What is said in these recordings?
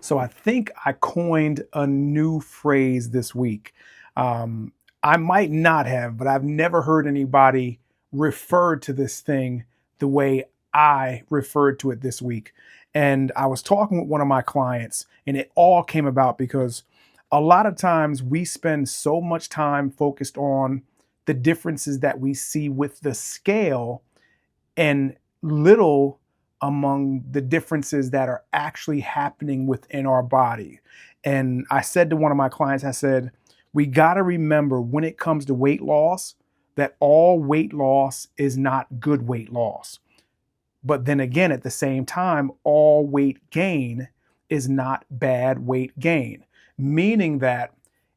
So I think I coined a new phrase this week. I might not have, but I've never heard anybody refer to this thing the way I referred to it this week. And I was talking with one of my clients, and it all came about because a lot of times we spend so much time focused on the differences that we see with the scale and little among the differences that are actually happening within our body. And I said to one of my clients, I said, we got to remember when it comes to weight loss that all weight loss is not good weight loss. But then again, at the same time, all weight gain is not bad weight gain, meaning that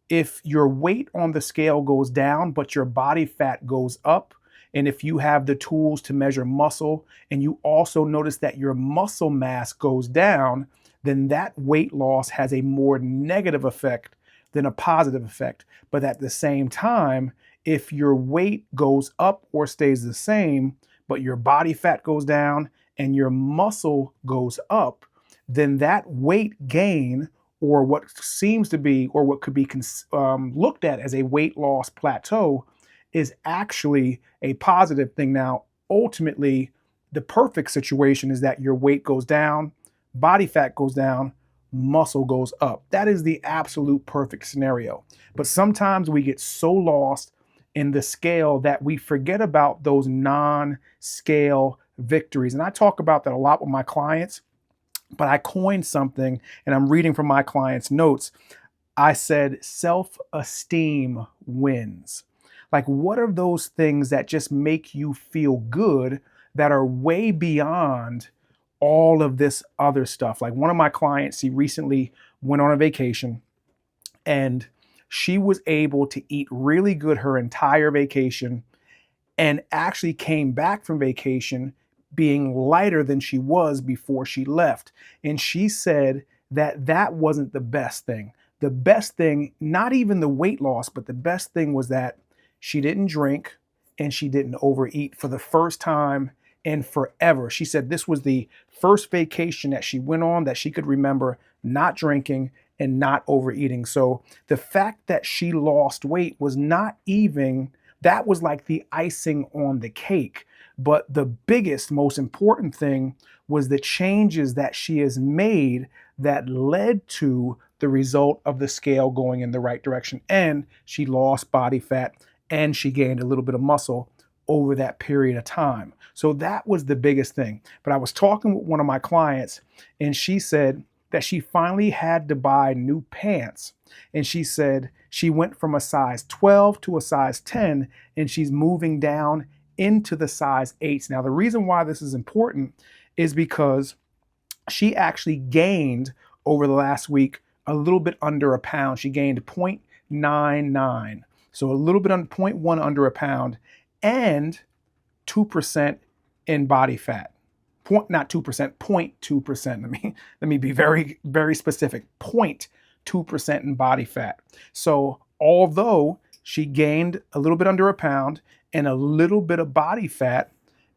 if your weight on the scale goes down, but your body fat goes up, and if you have the tools to measure muscle, and you also notice that your muscle mass goes down, then that weight loss has a more negative effect than a positive effect. But at the same time, if your weight goes up or stays the same, but your body fat goes down and your muscle goes up, then that weight gain, or what seems to be, or what could be looked at as a weight loss plateau, is actually a positive thing. Now, ultimately, the perfect situation is that your weight goes down, body fat goes down, muscle goes up. That is the absolute perfect scenario. But sometimes we get so lost in the scale that we forget about those non-scale victories. And I talk about that a lot with my clients, but I coined something, and I'm reading from my clients' notes. I said self-esteem wins. Like, what are those things that just make you feel good that are way beyond all of this other stuff? Like, one of my clients, he recently went on a vacation, and she was able to eat really good her entire vacation, and actually came back from vacation being lighter than she was before she left. And she said that that wasn't the best thing. The best thing, not even the weight loss, but the best thing was that she didn't drink and she didn't overeat for the first time in forever. She said this was the first vacation that she went on that she could remember not drinking and not overeating. So the fact that she lost weight was not even, that was like the icing on the cake. But the biggest, most important thing was the changes that she has made that led to the result of the scale going in the right direction. And she lost body fat and she gained a little bit of muscle over that period of time. So that was the biggest thing. But I was talking with one of my clients, and she said that she finally had to buy new pants. And she said she went from a size 12 to a size 10, and she's moving down into the size 8s. Now, the reason why this is important is because she actually gained over the last week a little bit under a pound. She gained 0.99. So a little bit under 0.1 under a pound, and 2% in body fat. Not 2%, 0.2%. Let me be very, very specific. 0.2% in body fat. So although she gained a little bit under a pound and a little bit of body fat,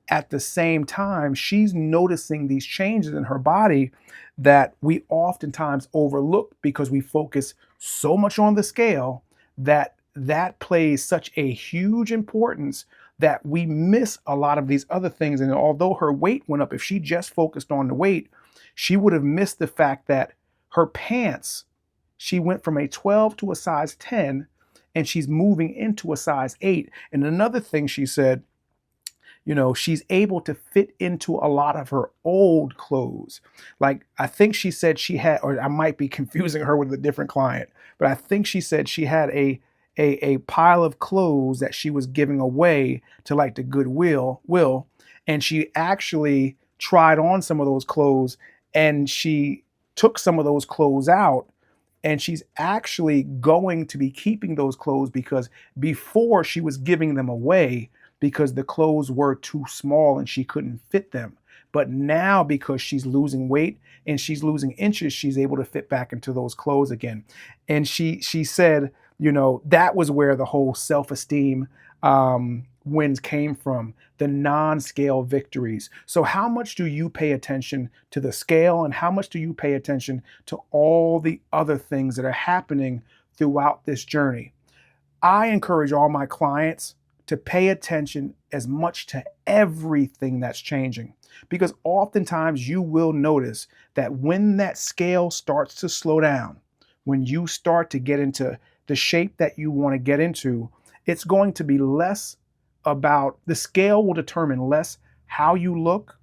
at the same time, she's noticing these changes in her body that we oftentimes overlook because we focus so much on the scale that plays such a huge importance that we miss a lot of these other things. And although her weight went up, if she just focused on the weight, she would have missed the fact that her pants, she went from a 12 to a size 10, and she's moving into a size 8. And another thing she said, she's able to fit into a lot of her old clothes. Like, I think she said she had, or I might be confusing her with a different client, but I think she said she had a pile of clothes that she was giving away to like the Goodwill, and she actually tried on some of those clothes, and she took some of those clothes out, and she's actually going to be keeping those clothes because before she was giving them away because the clothes were too small and she couldn't fit them. But now, because she's losing weight and she's losing inches, she's able to fit back into those clothes again. And she said, that was where the whole self-esteem wins came from, the non-scale victories. So how much do you pay attention to the scale, and how much do you pay attention to all the other things that are happening throughout this journey? I encourage all my clients to pay attention as much to everything that's changing, because oftentimes you will notice that when that scale starts to slow down, when you start to get into the shape that you want to get into, it's going to be less about the scale will determine less how you look,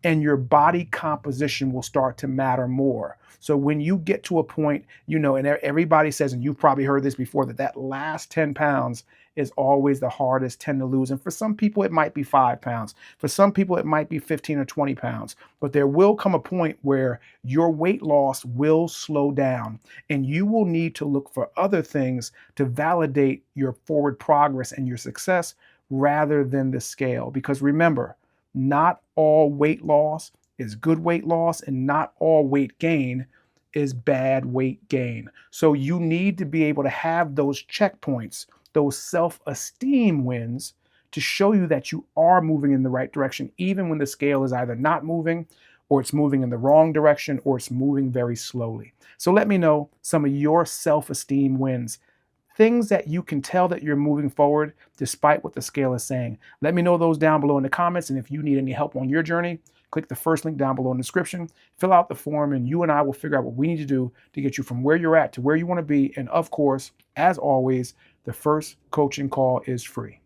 and your body composition will start to matter more. So when you get to a point, and everybody says, and you've probably heard this before, that last 10 pounds is always the hardest 10 to lose. And for some people, it might be 5 pounds. For some people, it might be 15 or 20 pounds. But there will come a point where your weight loss will slow down, and you will need to look for other things to validate your forward progress and your success rather than the scale. Because remember, not all weight loss is good weight loss, and not all weight gain is bad weight gain. So you need to be able to have those checkpoints, those self-esteem wins, to show you that you are moving in the right direction, even when the scale is either not moving, or it's moving in the wrong direction, or it's moving very slowly. So let me know some of your self-esteem wins, things that you can tell that you're moving forward despite what the scale is saying. Let me know those down below in the comments. And if you need any help on your journey, click the first link down below in the description, fill out the form, and you and I will figure out what we need to do to get you from where you're at to where you want to be. And of course, as always, the first coaching call is free.